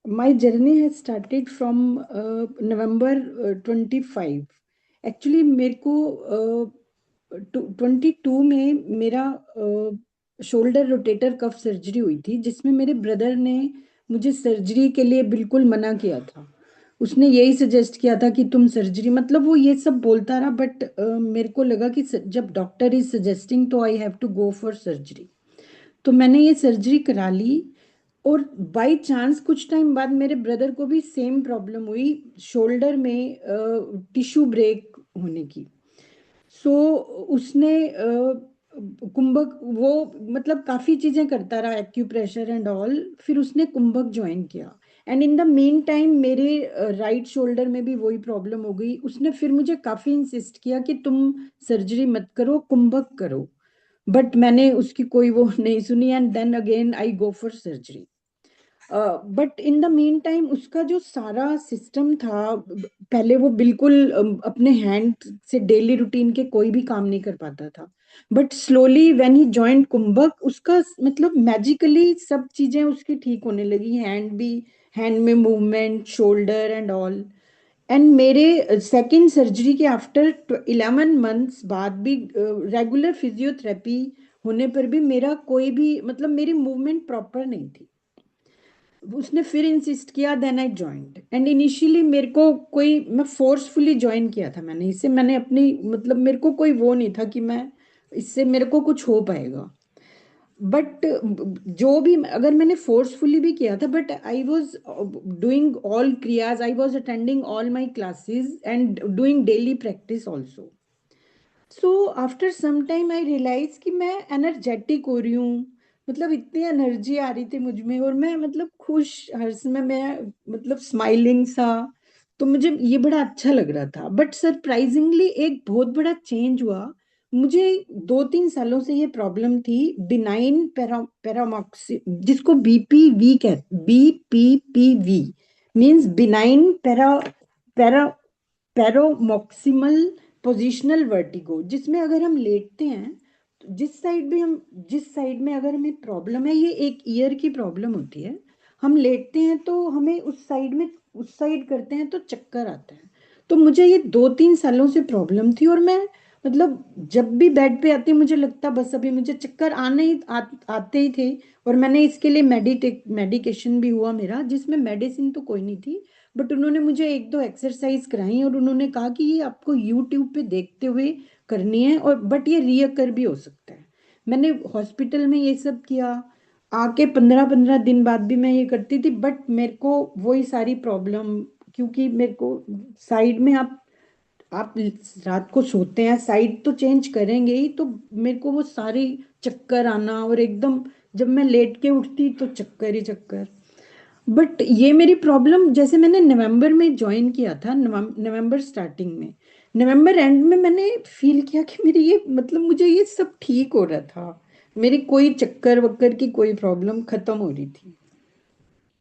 My journey has started from November 25. Actually मेरे को 22 में मेरा शोल्डर रोटेटर कफ सर्जरी हुई थी, जिसमें मेरे ब्रदर ने मुझे सर्जरी के लिए बिल्कुल मना किया था। उसने यही सजेस्ट किया था कि तुम सर्जरी, मतलब वो ये सब बोलता रहा, बट मेरे को लगा कि जब डॉक्टर इज सजेस्टिंग तो I have to go for surgery. तो मैंने ये सर्जरी करा ली। और बाय चांस कुछ टाइम बाद मेरे ब्रदर को भी सेम प्रॉब्लम हुई, शोल्डर में टिश्यू ब्रेक होने की। सो उसने कुंभक वो, मतलब काफी चीजें करता रहा, एक्यूप्रेशर एंड ऑल, फिर उसने कुंभक ज्वाइन किया। And in the mean time मेरे राइट शोल्डर में भी वही प्रॉब्लम हो गई। उसने फिर मुझे काफी इंसिस्ट किया कि तुम सर्जरी मत करो, कुंभक करो। बट मैंने उसकी कोई वो नहीं सुनी, and then again I go for surgery. But in the meantime उसका जो सारा सिस्टम था, पहले वो बिल्कुल अपने हैंड से डेली रूटीन के कोई भी काम नहीं कर पाता था। But slowly when he joined कुंभक, उसका मतलब मैजिकली सब चीजें उसकी ठीक होने लगी, हैंड भी, हैंड में movement, shoulder and all. And मेरे सेकेंड सर्जरी के आफ्टर 11 मंथ्स बाद भी रेगुलर फिजियोथेरेपी होने पर भी मेरा कोई भी, मतलब मेरी मूवमेंट प्रॉपर नहीं थी। उसने फिर इंसिस्ट किया, then I joined. And initially मेरे को कोई, मैं फोर्सफुली ज्वाइन किया था मैंने इसे, मैंने अपनी, मतलब मेरे को कोई वो नहीं था कि मैं इससे मेरे को कुछ हो पाएगा। बट जो भी, अगर मैंने फोर्सफुली भी किया था, but I was doing all क्रियाज, I was attending all my classes and doing daily practice also. So after some time I realise कि मैं एनर्जेटिक हो रही हूँ, मतलब इतनी एनर्जी आ रही थी मुझ में, और मैं मतलब खुश, हर समय मैं मतलब स्माइलिंग सा। तो मुझे ये बड़ा अच्छा लग रहा था। बट सरप्राइजिंगली एक बहुत बड़ा चेंज हुआ मुझे। 2-3 सालों से ये प्रॉब्लम थी, बिनाइन पैरामॉक्सी, जिसको बीपीवी कहते, BPPV means benign para paroxysmal positional vertigo, जिसमें अगर हम लेटते हैं तो जिस साइड में अगर हमें प्रॉब्लम है, ये एक ईयर की प्रॉब्लम होती है, हम लेटते हैं तो हमें उस साइड करते हैं तो चक्कर आता है। तो मुझे ये 2-3 सालों से प्रॉब्लम थी, और मैं मतलब जब भी बेड पे आती मुझे लगता बस अभी मुझे चक्कर आते ही थे। और मैंने इसके लिए मेडिकेशन भी हुआ मेरा, जिसमें मेडिसिन तो कोई नहीं थी, बट उन्होंने मुझे 1-2 एक्सरसाइज कराई, और उन्होंने कहा कि ये आपको यूट्यूब पे देखते हुए करनी है, और बट ये रियकर भी हो सकता है। मैंने हॉस्पिटल में ये सब किया, आके 15-15 दिन बाद भी मैं ये करती थी, बट मेरे को वही सारी प्रॉब्लम, क्योंकि मेरे को साइड में आप रात को सोते हैं, साइड तो चेंज करेंगे ही, तो मेरे को वो सारी चक्कर आना, और एकदम जब मैं लेट के उठती तो चक्कर ही चक्कर। बट ये मेरी प्रॉब्लम, जैसे मैंने नवंबर में ज्वाइन किया था, नवंबर स्टार्टिंग में, नवंबर एंड में मैंने फील किया कि मेरी ये, मतलब मुझे ये सब ठीक हो रहा था, मेरी कोई चक्कर वक्कर की कोई प्रॉब्लम खत्म हो रही थी।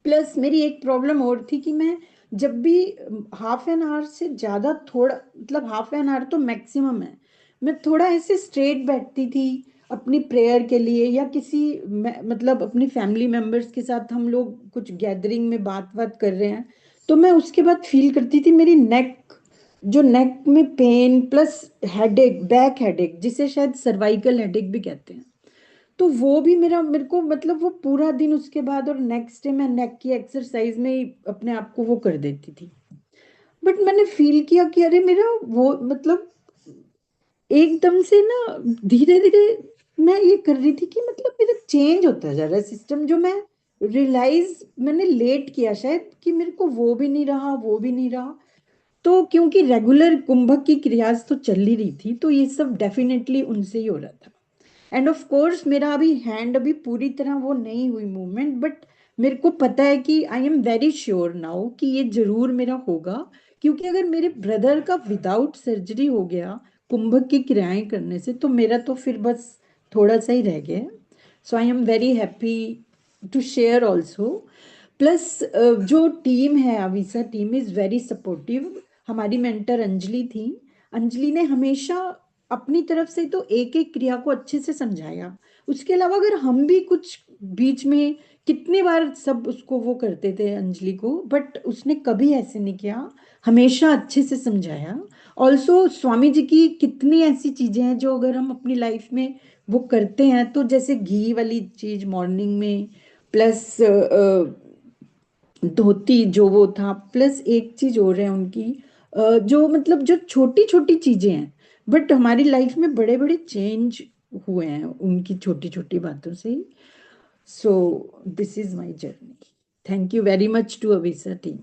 प्लस मेरी एक प्रॉब्लम और थी कि मैं जब भी हाफ एन आवर से ज्यादा, थोड़ा मतलब हाफ एन आवर तो मैक्सिमम है, मैं थोड़ा ऐसे स्ट्रेट बैठती थी अपनी प्रेयर के लिए, या किसी मतलब अपनी फैमिली मेंबर्स के साथ हम लोग कुछ गैदरिंग में बात बात कर रहे हैं, तो मैं उसके बाद फील करती थी मेरी नेक में pain, plus headache, back headache, जिसे शायद सर्वाइकल हेडेक भी कहते हैं। तो वो भी मेरे को, मतलब वो पूरा दिन उसके बाद, और नेक्स्ट डे मैं नेक की एक्सरसाइज में ही अपने आप को वो कर देती थी। बट मैंने फील किया कि अरे मेरा वो, मतलब एकदम से ना, धीरे धीरे मैं ये कर रही थी कि मतलब मेरा चेंज होता जा रहा है सिस्टम, जो मैं रियलाइज मैंने लेट किया शायद, कि मेरे को वो भी नहीं रहा, वो भी नहीं रहा। तो क्योंकि रेगुलर कुंभक की क्रियाज तो चल ही रही थी, तो ये सब डेफिनेटली उनसे ही हो रहा था। एंड ऑफ कोर्स मेरा अभी हैंड अभी पूरी तरह वो नहीं हुई मूवमेंट, बट मेरे को पता है कि आई एम वेरी श्योर नाउ कि ये जरूर मेरा होगा। क्योंकि अगर मेरे ब्रदर का विदाउट सर्जरी हो गया कुंभक की क्रियाएं करने से, तो मेरा तो फिर बस थोड़ा सा ही रह गया। So I am very happy to share also. Plus जो टीम है, Avisa team is very supportive. हमारी मेंटर अंजलि थी। अंजलि ने हमेशा अपनी तरफ से तो एक एक क्रिया को अच्छे से समझाया। उसके अलावा अगर हम भी कुछ बीच में, कितनी बार सब उसको वो करते थे अंजलि को, बट उसने कभी ऐसे नहीं किया, हमेशा अच्छे से समझाया। ऑल्सो स्वामी जी की कितनी ऐसी चीजें हैं जो अगर हम अपनी लाइफ में वो करते हैं, तो जैसे घी वाली चीज मॉर्निंग में, प्लस धोती जो वो था, प्लस एक चीज और है उनकी, जो मतलब जो छोटी छोटी चीजें हैं, बट हमारी लाइफ में बड़े बड़े चेंज हुए हैं उनकी छोटी छोटी बातों से। So this is my journey. Thank you very much to Avisa team.